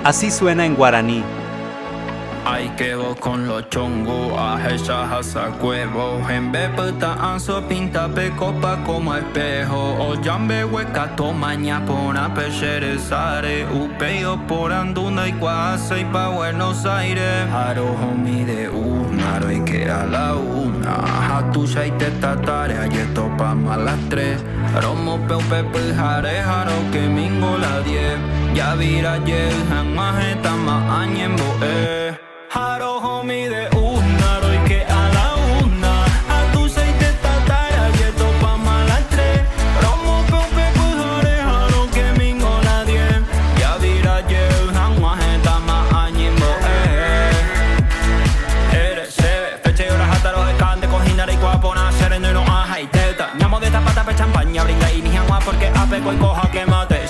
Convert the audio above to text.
Así suena en guaraní. Ay, que vos con los chongos, ajesas hasa huevos. En vez de anso pinta copa como espejo. O jambe hueca tomaña pona pecheresare. Upeo por anduna y cuase y pa' Buenos Aires. Haro homie de una, y que a la una. Hatuya y te tatare, ayer topa más las 3. Romo peu pepe jare, jaro que mingo la 10. Ya vira ayer, jamás está más añembo, Haro homie de una, doy que a la una. A tu seis te tatara, y topa más las 3. Romo peu pepe jare, jaro que mingo la 10. Ya vira ayer, jamás está más añembo, Eres sebe, feche y horas hasta los escande, cojinara y guapona, sereno y no aja y teta. Ñamo de esta pata pe champaña, brinda y mi jangua porque apeco y coja que mate.